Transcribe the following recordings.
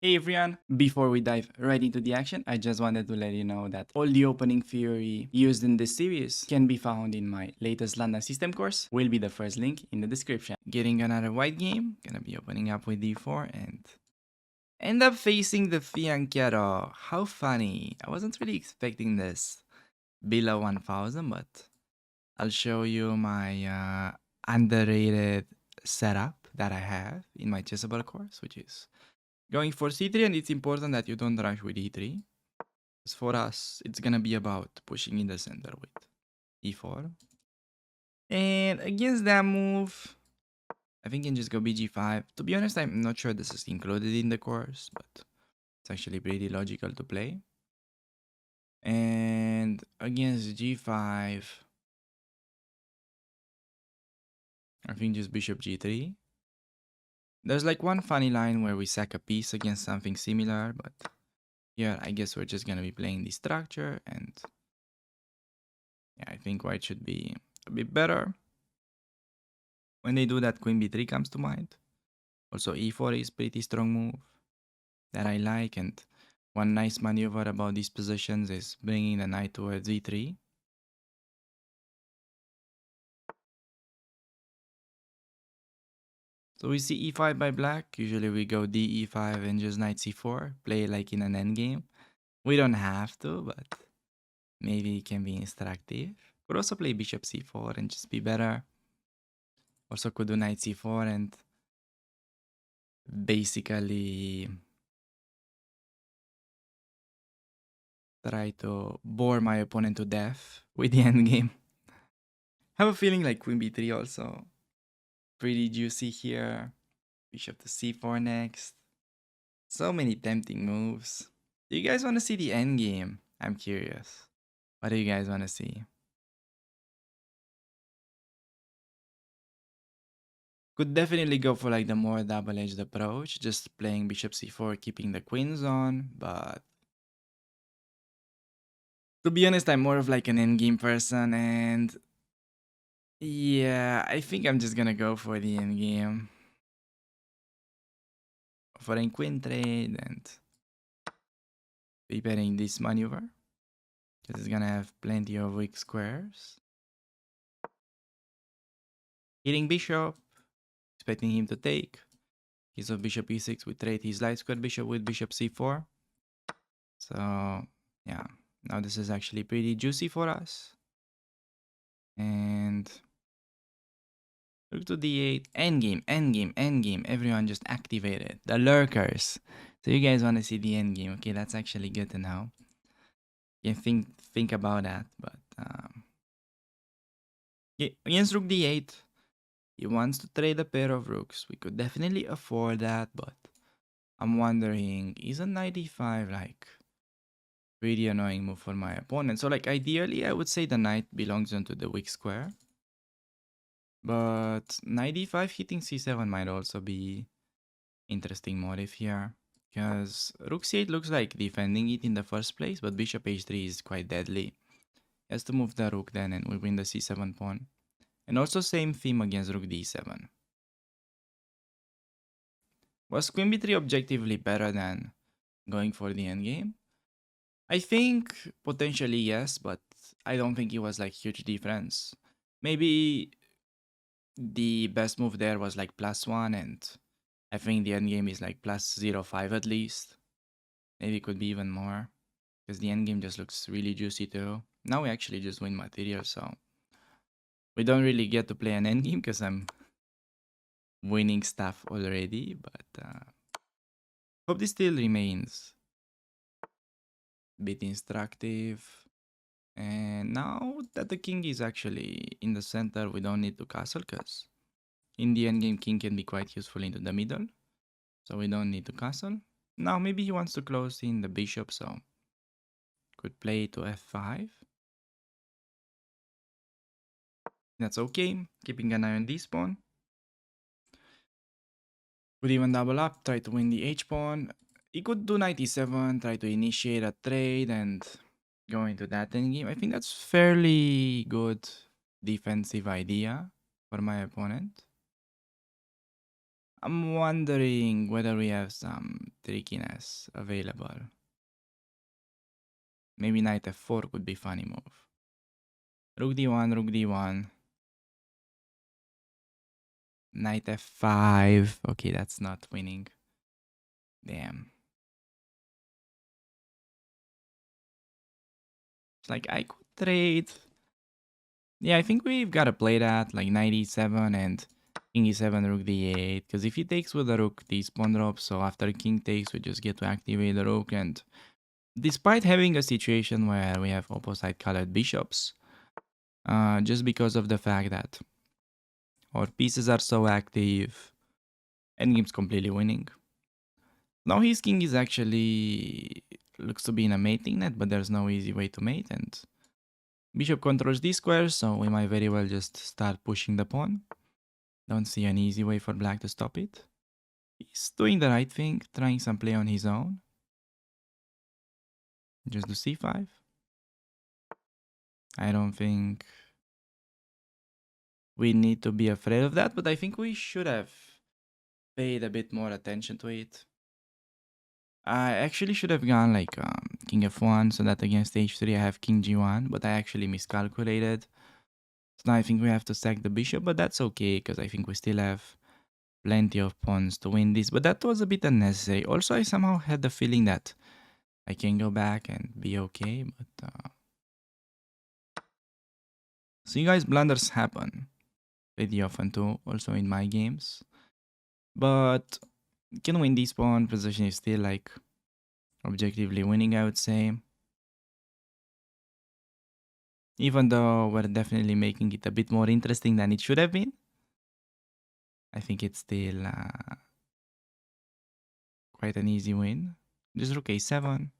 Hey everyone, before we dive right into the action, I just wanted to let you know that all the opening theory used in this series can be found in my latest London system course, will be the first link in the description. Getting another white game, gonna be opening up with d4 and end up facing the fianchetto. How funny, I wasn't really expecting this below 1000, but I'll show you my underrated setup that I have in my chessable course, which is going for c3, and it's important that you don't rush with e3. Because for us, it's gonna be about pushing in the center with e4. And against that move, I think you can just go bg5. To be honest, I'm not sure this is included in the course, but it's actually pretty logical to play. And against g5, I think just bishop g3. There's like one funny line where we sack a piece against something similar, but yeah, I guess we're just gonna be playing the structure, and yeah, I think white should be a bit better. When they do that, queen b3 comes to mind. Also, e4 is pretty strong move that I like, and one nice maneuver about these positions is bringing the knight towards e3. So we see e5 by black. Usually we go d e5 and just knight c4, play like in an endgame. We don't have to, but maybe it can be instructive. Could also play bishop c4 and just be better. Also could do knight c4 and basically try to bore my opponent to death with the endgame. I have a feeling like queen b3 also pretty juicy here. Bishop to c4 next. So many tempting moves. Do you guys want to see the endgame? I'm curious. What do you guys want to see? Could definitely go for like the more double-edged approach, just playing bishop c4, keeping the queens on, but to be honest, I'm more of like an endgame person, and yeah, I think I'm just gonna go for the endgame. For a queen trade and preparing this maneuver. This is gonna have plenty of weak squares. Hitting bishop, expecting him to take. He's of bishop e6 with trade his light square bishop with bishop c4. So yeah, now this is actually pretty juicy for us. And rook to d8, endgame, endgame, endgame. Everyone just activated. The lurkers. So you guys want to see the endgame. Okay, that's actually good to know. You can think about that, but yeah, against rook d8, he wants to trade a pair of rooks. We could definitely afford that, but I'm wondering, is a knight e5 like pretty annoying move for my opponent? So like ideally, I would say the knight belongs onto the weak square. But knight e5 hitting c7 might also be interesting motive here. Because rook c8 looks like defending it in the first place, but bishop h3 is quite deadly. He has to move the rook then and we win the c7 pawn. And also same theme against rook d7. Was queen b3 objectively better than going for the endgame? I think potentially yes, but I don't think it was like huge difference. Maybe the best move there was like +1, and I think the endgame is like +0.5 at least. Maybe it could be even more, because the endgame just looks really juicy too. Now we actually just win material, so we don't really get to play an endgame because I'm winning stuff already, but hope this still remains a bit instructive. And now that the king is actually in the center, we don't need to castle, because in the endgame, king can be quite useful into the middle. So we don't need to castle. Now maybe he wants to close in the bishop, so could play to f5. That's okay, keeping an eye on this pawn. Could even double up, try to win the h-pawn. He could do knight e7, try to initiate a trade and go into that endgame. I think that's fairly good defensive idea for my opponent. I'm wondering whether we have some trickiness available. Maybe knight f4 could be funny move. Rook d1, rook d1. Knight f5. Okay, that's not winning. Damn. It's like I could trade. Yeah, I think we've got to play that, like knight e7 and king e7, rook d8. Because if he takes with the rook, the pawn drops. So after king takes, we just get to activate the rook. And despite having a situation where we have opposite colored bishops, just because of the fact that our pieces are so active, endgame's completely winning. Now his king is actually looks to be in a mating net, but there's no easy way to mate, and bishop controls these squares, so we might very well just start pushing the pawn. Don't see an easy way for black to stop it. He's doing the right thing, trying some play on his own. Just do c5. I don't think we need to be afraid of that, but I think we should have paid a bit more attention to it. I actually should have gone like king f1 so that against h3 I have king g1, but I actually miscalculated. So now I think we have to sack the bishop, but that's okay because I think we still have plenty of pawns to win this. But that was a bit unnecessary. Also, I somehow had the feeling that I can go back and be okay, but so you guys, blunders happen pretty often too, also in my games. But can win this pawn. Position is still like objectively winning, I would say. Even though we're definitely making it a bit more interesting than it should have been, I think it's still quite an easy win. Just rook a7.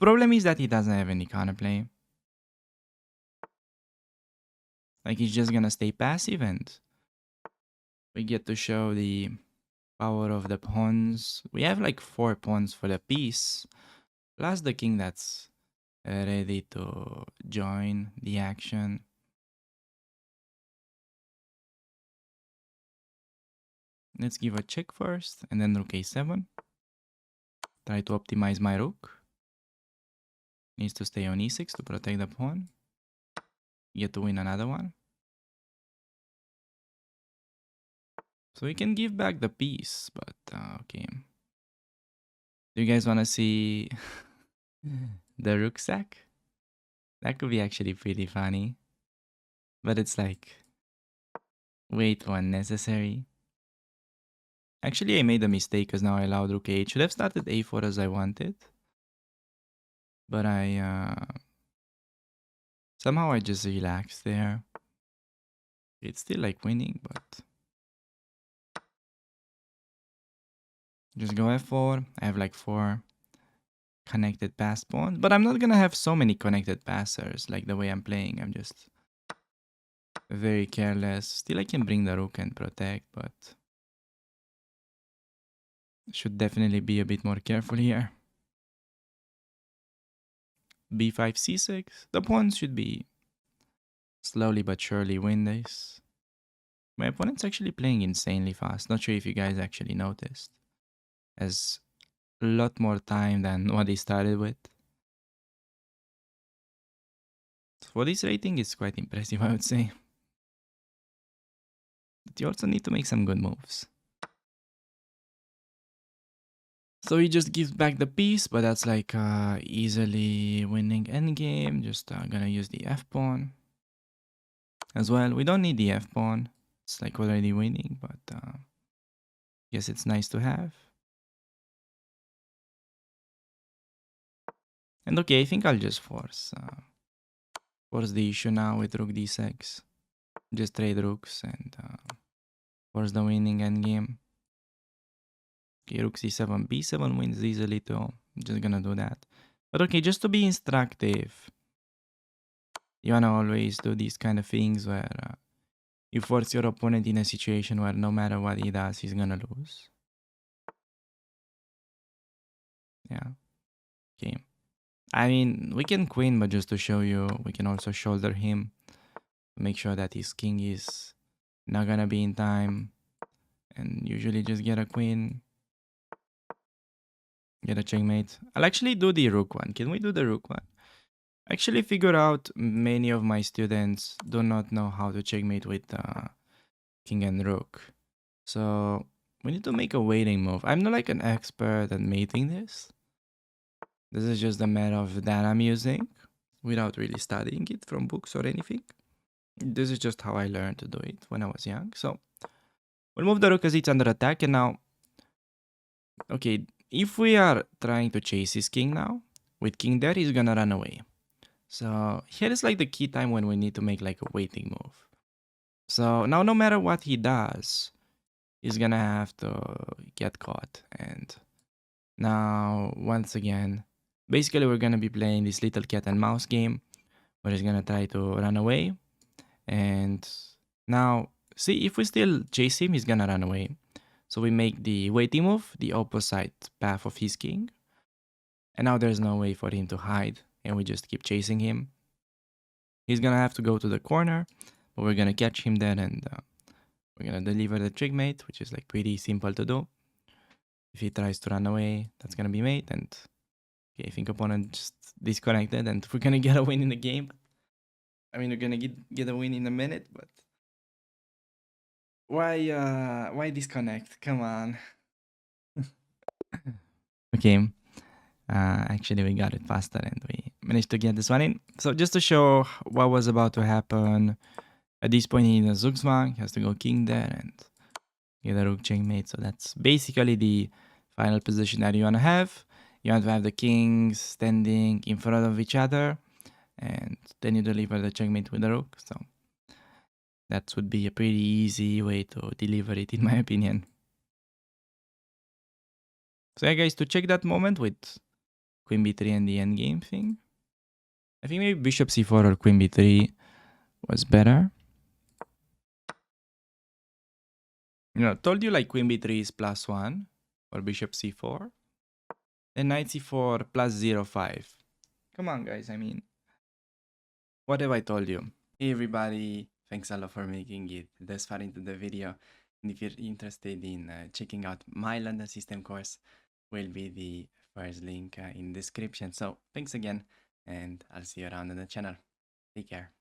Problem is that he doesn't have any counterplay. Like he's just gonna stay passive and we get to show the power of the pawns. We have like 4 pawns for the piece, plus the king that's ready to join the action. Let's give a check first and then rook a7. Try to optimize my rook. Needs to stay on e6 to protect the pawn. Get to win another one. So we can give back the piece, but okay. Do you guys want to see the rucksack? That could be actually pretty funny. But it's like way too unnecessary. Actually, I made a mistake because now I allowed rook a8. Should have started a4 as I wanted. But somehow I just relaxed there. It's still like winning, but just go f4. I have like 4 connected pass pawns, but I'm not gonna have so many connected passers like the way I'm playing. I'm just very careless. Still I can bring the rook and protect, but should definitely be a bit more careful here. b5, c6. The pawns should be slowly but surely win this. My opponent's actually playing insanely fast. Not sure if you guys actually noticed. Has a lot more time than what he started with. For this rating, it's quite impressive, I would say. But you also need to make some good moves. So he just gives back the piece, but that's like easily winning endgame. Just gonna use the f-pawn as well. We don't need the f-pawn. It's like already winning, but guess it's nice to have. And okay, I think I'll just force the issue now with rook d6. Just trade rooks and force the winning endgame. Okay, rook c7, b7 wins easily too. I'm just gonna do that. But okay, just to be instructive, you wanna always do these kind of things where you force your opponent in a situation where no matter what he does, he's gonna lose. Yeah. Okay. I mean, we can queen, but just to show you, we can also shoulder him. Make sure that his king is not gonna be in time. and usually just get a queen, get a checkmate. I'll actually do the rook one. Can we do the rook one? I actually figured out many of my students do not know how to checkmate with king and rook. So we need to make a waiting move. I'm not like an expert at mating this. This is just a matter of that I'm using without really studying it from books or anything. This is just how I learned to do it when I was young. So we'll move the rook as it's under attack. And now, okay, if we are trying to chase his king now, with king there, he's gonna run away. So here is like the key time when we need to make like a waiting move. So now no matter what he does, he's gonna have to get caught. And now, once again, basically we're gonna be playing this little cat and mouse game where he's gonna try to run away. And now, see, if we still chase him, he's gonna run away. So we make the waiting move, the opposite path of his king. And now there's no way for him to hide, and we just keep chasing him. He's gonna have to go to the corner, but we're gonna catch him there, and we're gonna deliver the checkmate, which is like pretty simple to do. If he tries to run away, that's gonna be mate, and okay, I think opponent just disconnected, and we're gonna get a win in the game. I mean, we're gonna get a win in a minute, but why disconnect? Come on. Okay. Actually, we got it faster and we managed to get this one in. So just to show what was about to happen, at this point he needs a Zugzwang, he has to go king there and get a rook checkmate. So that's basically the final position that you want to have. You want to have the kings standing in front of each other, and then you deliver the checkmate with the rook. So that would be a pretty easy way to deliver it, in my opinion. So yeah, guys, to check that moment with queen b3 and the endgame thing, I think maybe bishop c4 or queen b3 was better. You know, told you like queen b3 is +1 or bishop c4. Then knight c4 +0.5. Come on, guys, I mean, what have I told you? Hey, everybody. Thanks a lot for making it this far into the video. And if you're interested in checking out my London System course, will be the first link in description. So thanks again, and I'll see you around on the channel. Take care.